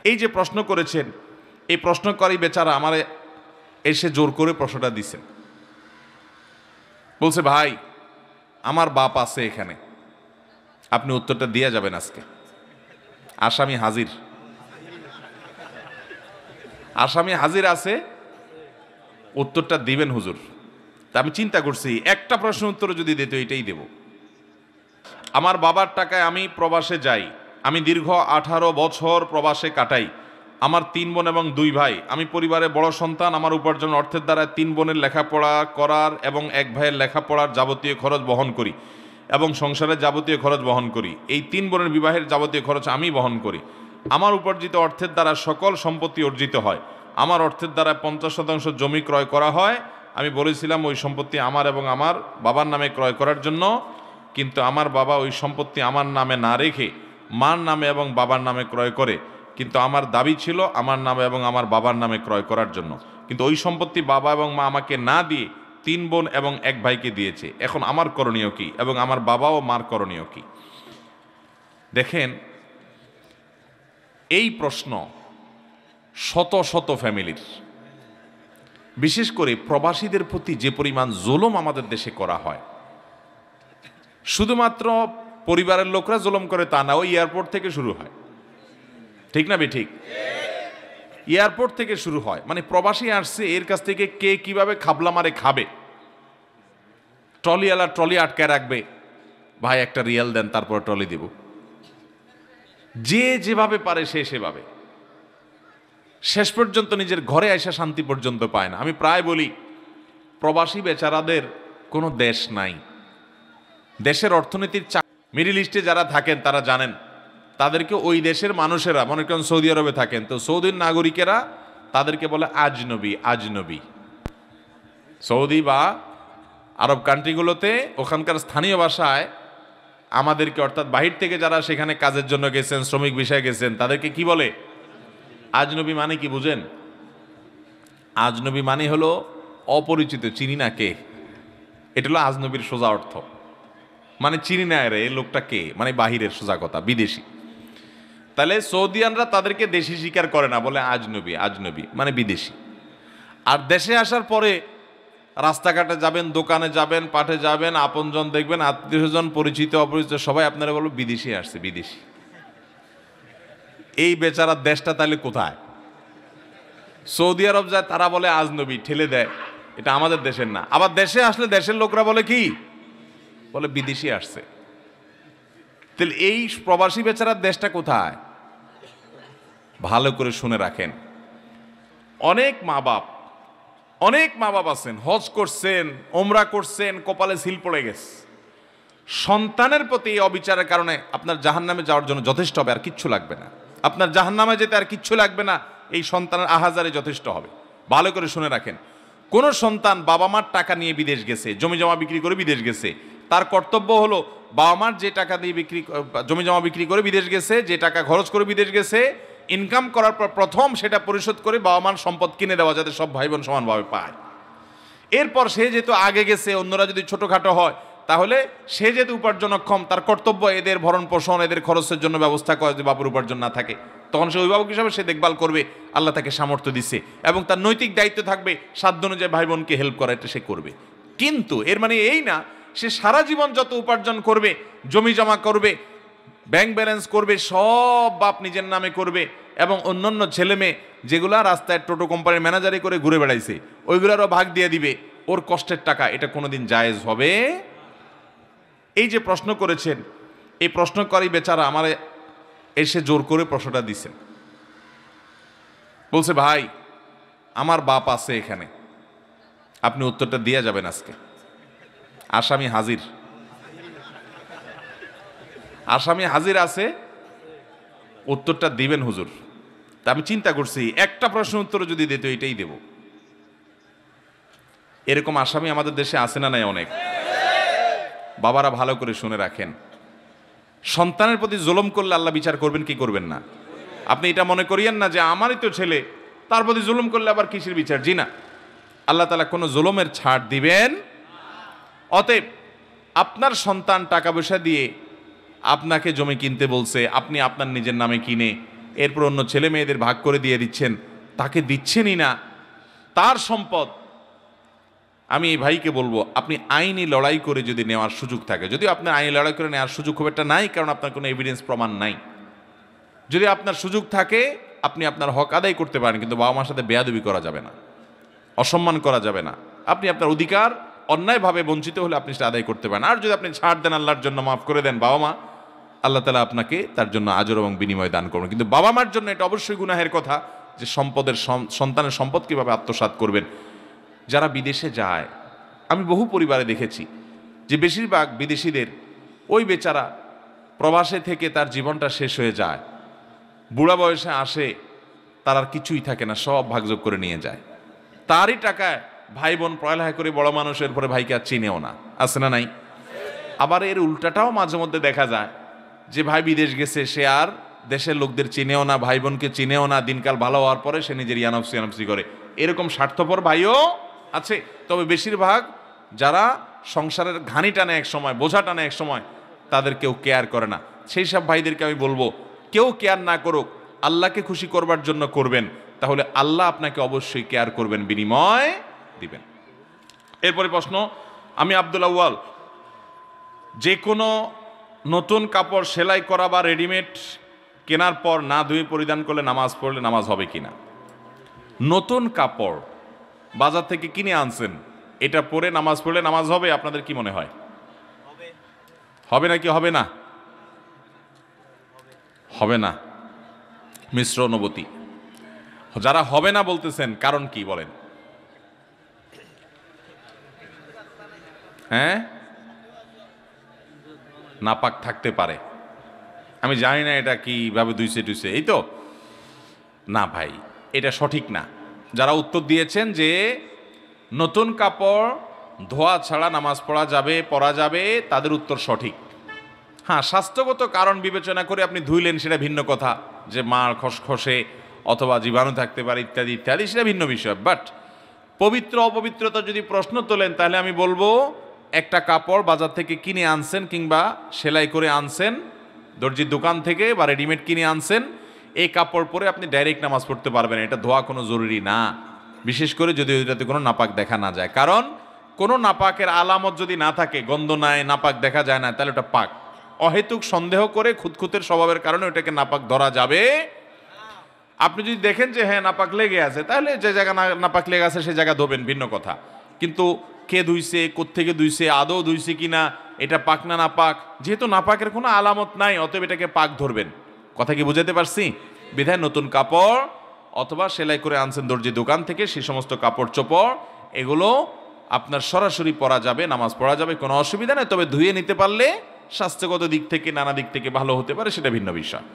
এই যে প্রশ্ন করেছেন, এই প্রশ্নকারী বেচারা আমার এসে জোর করে প্রশ্নটা দিছেন। বলছে, ভাই আমার বাপ আছে এখানে, আপনি উত্তরটা দিয়ে যাবেন আজকে। আসামি হাজির, আসামি হাজির আছে, উত্তরটা দিবেন হুজুর। তা আমি চিন্তা করছি একটা প্রশ্ন উত্তর যদি দিত এটাই দেব। আমার বাবার টাকায় আমি প্রবাসে যাই, আমি দীর্ঘ 18 বছর প্রবাসে কাটাই। আমার 3 বোন এবং 2 ভাই, আমি পরিবারে বড় সন্তান। আমার উপার্জন অর্থের দ্বারা 3 বোনের লেখাপড়া করার এবং 1 ভাইয়ের লেখাপড়ার যাবতীয় খরচ বহন করি এবং সংসারের যাবতীয় খরচ বহন করি। এই 3 বোনের বিবাহের যাবতীয় খরচ আমি বহন করি। আমার উপার্জিত অর্থের দ্বারা সকল সম্পত্তি অর্জিত হয়। আমার অর্থের দ্বারা 50% জমি ক্রয় করা হয়। আমি বলেছিলাম ওই সম্পত্তি আমার এবং আমার বাবার নামে ক্রয় করার জন্য, কিন্তু আমার বাবা ওই সম্পত্তি আমার নামে না রেখে মার নামে এবং বাবার নামে ক্রয় করে। কিন্তু আমার দাবি ছিল আমার নামে এবং আমার বাবার নামে ক্রয় করার জন্য, কিন্তু ওই সম্পত্তি বাবা এবং মা আমাকে না দিয়ে 3 বোন এবং 1 ভাইকে দিয়েছে। এখন আমার করণীয় কি এবং আমার বাবা ও মার করণীয় কি? দেখেন, এই প্রশ্ন শত শত ফ্যামিলির, বিশেষ করে প্রবাসীদের প্রতি যে পরিমাণ জুলুম আমাদের দেশে করা হয়, শুধুমাত্র পরিবারের লোকরা জুলুম করে তা না, ওই এয়ারপোর্ট থেকে শুরু হয়। ঠিক না ঠিক? এয়ারপোর্ট থেকে শুরু হয়, মানে প্রবাসী আসছে, এর কাছ থেকে কে কিভাবে খাবলা মারে খাবে। ট্রলিওয়ালা ট্রলি আটকায় রাখবে, ভাই একটা রিয়াল দেন তারপর ট্রলি দেব। যে যেভাবে পারে সে সেভাবে, শেষ পর্যন্ত নিজের ঘরে আসা শান্তি পর্যন্ত পায় না। আমি প্রায় বলি, প্রবাসী বেচারাদের কোনো দেশ নাই। দেশের অর্থনীতির মিডল ইস্টে যারা থাকেন তারা জানেন, তাদেরকে ওই দেশের মানুষেরা, মনে করেন সৌদি আরবে থাকেন, তো সৌদির নাগরিকেরা তাদেরকে বলে আজনবী। আজনবী সৌদি বা আরব কান্ট্রিগুলোতে ওখানকার স্থানীয় ভাষায় আমাদেরকে, অর্থাৎ বাহির থেকে যারা সেখানে কাজের জন্য গেছেন, শ্রমিক বিষয়ে গেছেন, তাদেরকে কি বলে? আজনবী। মানে কি বুঝেন? আজনবী মানে হলো অপরিচিত, চিনি না কে। এটা হলো আজনবীর সোজা অর্থ, মানে চিনি না রে লোকটা কে, মানে বাহিরের, সোজা কথা, বিদেশি। তাহলে সৌদিয়ানরা তাদেরকে দেশি স্বীকার করে না, বলে আজনবী। আজনবী মানে বিদেশি। আর দেশে আসার পরে রাস্তাঘাটে যাবেন, দোকানে যাবেন, পাঠে যাবেন, আপনজন দেখবেন, আত্মীয়স্বজন, পরিচিত অপরিচিত সবাই আপনারা বলবেন বিদেশি আসছে, বিদেশি। এই বেচারার দেশটা তাহলে কোথায়? সৌদি আরব যায়, তারা বলে আজনবী, ঠেলে দেয়, এটা আমাদের দেশের না। আবার দেশে আসলে দেশের লোকরা বলে কি? বলে বিদেশি আসছে। তাহলে এই প্রবাসী বেচারার দেশটা কোথায়? ভালো করে শুনে রাখেন। অনেক মা বাপ আছেন, হজ করছেন, ওমরা করছেন, কপালে সিল পড়ে গেছে। সন্তানের প্রতি এই অবিচারের কারণে আপনার জাহান্নামে যাওয়ার জন্য যথেষ্ট হবে, আর কিচ্ছু লাগবে না। আপনার জাহান্নামে যেতে আর কিচ্ছু লাগবে না, এই সন্তানের আহাজারে যথেষ্ট হবে। ভালো করে শুনে রাখেন, কোন সন্তান বাবা মার টাকা নিয়ে বিদেশ গেছে, জমি জমা বিক্রি করে বিদেশ গেছে, তার কর্তব্য হলো বাবা মার যে টাকা দিয়ে জমি জমা বিক্রি করে বিদেশ গেছে, যে টাকা খরচ করে বিদেশ গেছে, ইনকাম করার পর প্রথম সেটা পরিশোধ করে বাবা মার সম্পদ কিনে দেওয়া, যাতে সব ভাই বোন সমানভাবে পায়। এরপর সে যেহেতু আগে গেছে, অন্যরা যদি ছোটখাটো হয়, তাহলে সে যেহেতু উপার্জনক্ষম, তার কর্তব্য এদের ভরণ পোষণ, এদের খরচের জন্য ব্যবস্থা করে। যদি বাপুর উপার্জন না থাকে, তখন সে অভিভাবক হিসাবে সে দেখভাল করবে, আল্লাহ তাকে সামর্থ্য দিচ্ছে, এবং তার নৈতিক দায়িত্ব থাকবে সাধ্য অনুযায়ী ভাই বোনকে হেল্প করা, এটা সে করবে। কিন্তু এর মানে এই না সে সারা জীবন যত উপার্জন করবে, জমি জমা করবে, ব্যাংক ব্যালেন্স করবে, সব বাপ নিজের নামে করবে, এবং অন্যান্য ছেলে মেয়ে যেগুলা রাস্তায় টোটো কোম্পানির ম্যানেজারি করে ঘুরে বেড়াইছে, ওইগুলারও ভাগ দিয়ে দিবে ওর কষ্টের টাকা। এটা কোনোদিন জায়েজ হবে? এই যে প্রশ্ন করেছেন, এই প্রশ্নকারী বেচারা আমার এসে জোর করে প্রশ্নটা দিছেন। বলছে, ভাই আমার বাপ আছে এখানে, আপনি উত্তরটা দিয়ে যাবেন আজকে। আসামি হাজির, আসামি হাজির আছে, উত্তরটা দিবেন হুজুর। তা আমি চিন্তা করছি একটা প্রশ্ন উত্তর যদি দিত এটাই দেব। এরকম আসামি আমাদের দেশে আছে না নাই? অনেক। বাবারা ভালো করে শুনে রাখেন, সন্তানের প্রতি জুলুম করলে আল্লাহ বিচার করবেন কি করবেন না? আপনি এটা মনে করিয়েন না যে আমারই তো ছেলে, তার প্রতি জুলুম করলে আবার কিসের বিচার। জি না, আল্লাহ তাআলা কোনো জুলুমের ছাড় দিবেন। অতএব আপনার সন্তান টাকা পয়সা দিয়ে আপনাকে জমি কিনতে বলছে, আপনি আপনার নিজের নামে কিনে এরপর অন্য ছেলে মেয়েদের ভাগ করে দিয়ে দিচ্ছেন, তাকে দিচ্ছেনই না তার সম্পদ। আমি এই ভাইকে বলবো, আপনি আইনি লড়াই করে যদি নেওয়ার সুযোগ থাকে, যদিও আপনার আইনি লড়াই করে নেওয়ার সুযোগ খুব একটা নাই, কারণ আপনার কোনো এভিডেন্স প্রমাণ নাই। যদি আপনার সুযোগ থাকে আপনি আপনার হক আদায় করতে পারেন, কিন্তু বাবা মার সাথে বেয়াদবি করা যাবে না, অসম্মান করা যাবে না। আপনি আপনার অধিকার অন্যায়ভাবে বঞ্চিত হলে আপনি সেটা আদায় করতে পারেন। আর যদি আপনি ছাড় দেন, আল্লাহর জন্য মাফ করে দেন বাবা মা, আল্লাহ তাআলা আপনাকে তার জন্য আজর এবং বিনিময় দান করবেন। কিন্তু বাবা মার জন্য এটা অবশ্যই গুনাহের কথা যে সন্তানের সম্পদ কীভাবে আত্মসাৎ করবেন। যারা বিদেশে যায়, আমি বহু পরিবারে দেখেছি যে বেশিরভাগ বিদেশিদের ওই বেচারা প্রবাসে থেকে তার জীবনটা শেষ হয়ে যায়, বুড়া বয়সে আসে, তার আর কিছুই থাকে না, সব ভাগযোগ করে নিয়ে যায়। তারই টাকায় ভাই বোন পড়ালেখা করে বড় মানুষের পরে ভাইকে আর চিনেও না, আছে না নাই? আবার এর উল্টাটাও মাঝে মধ্যে দেখা যায় যে ভাই বিদেশ গেছে, সে আর দেশের লোকদের চিনেও না, ভাই বোনকে চিনেও না, দিনকাল ভালো হওয়ার পরে সে নিজের ইয়ানফসি করে। এরকম স্বার্থপর ভাইও আছে। তবে বেশিরভাগ যারা সংসারের ঘানি টানে এক সময়, বোঝা টানে এক সময়, তাদের কেউ কেয়ার করে না। সেই সব ভাইদেরকে আমি বলবো, কেউ কেয়ার না করুক, আল্লাহকে খুশি করবার জন্য করবেন, তাহলে আল্লাহ আপনাকে অবশ্যই কেয়ার করবেন, বিনিময় দিবেন। এরপরে প্রশ্ন, আমি আব্দুল আউয়াল, যে কোনো নতুন কাপড় সেলাই করা বা রেডিমেড কেনার পর না ধুয়ে পরিধান করলে নামাজ পড়লে নামাজ হবে কিনা? নতুন কাপড় বাজার থেকে কিনে আনছেন, এটা পরে নামাজ পড়লে নামাজ হবে? আপনাদের কি মনে হয়, হবে নাকি হবে না? হবে না। মিশ্র অনুভূতি। যারা হবে না বলতেছেন, কারণ কি বলেন? হ্যাঁ, নাপাক থাকতে পারে। আমি জানি না এটা কিভাবে ধুইছে টুইছে, এই তো না ভাই, এটা সঠিক না। যারা উত্তর দিয়েছেন যে নতুন কাপড় ধোয়া ছাড়া নামাজ পড়া যাবে, তাদের উত্তর সঠিক। হ্যাঁ, স্বাস্থ্যগত কারণ বিবেচনা করে আপনি ধুইলেন, সেটা ভিন্ন কথা, যে মার খসখসে অথবা জীবাণু থাকতে পারে ইত্যাদি ইত্যাদি, সেটা ভিন্ন বিষয়। বাট পবিত্র অপবিত্রতা যদি প্রশ্ন তোলেন, তাহলে আমি বলবো একটা কাপড় বাজার থেকে কিনে আনছেন কিংবা সেলাই করে আনছেন দর্জির দোকান থেকে, বা রেডিমেড কিনে আনছেন, এই কাপড় পরে আপনি ডাইরেক্ট নামাজ পড়তে পারবেন। এটা ধোয়া কোনো জরুরি না, বিশেষ করে যদি ওইটাতে কোনো নাপাক দেখা না যায়। কারণ কোনো নাপাকের আলামত যদি না থাকে, গন্ধ নাই, নাপাক দেখা যায় না, তাহলে ওটা পাক। অহেতুক সন্দেহ করে খুঁতখুঁতের স্বভাবের কারণে ওটাকে নাপাক ধরা যাবে। আপনি যদি দেখেন যে হ্যাঁ নাপাক লেগে আছে, তাহলে যে জায়গা নাপাক লেগে আছে সেই জায়গা ধোবেন, ভিন্ন কথা। কিন্তু কে ধুইছে, কোত্থেকে ধুইছে, আদৌ ধুইছে কিনা, এটা পাক না নাপাক, যেহেতু নাপাকের কোনো আলামত নাই, অতএব এটাকে পাক ধরবেন। কথা কি বুঝাতে পারছি? বিধায় নতুন কাপড় অথবা সেলাই করে আনছেন দর্জি দোকান থেকে, সেই সমস্ত কাপড় চোপড় এগুলো আপনার সরাসরি পরা যাবে, নামাজ পড়া যাবে, কোনো অসুবিধা নেই। তবে ধুয়ে নিতে পারলে স্বাস্থ্যগত দিক থেকে, নানা দিক থেকে ভালো হতে পারে, সেটা ভিন্ন বিষয়।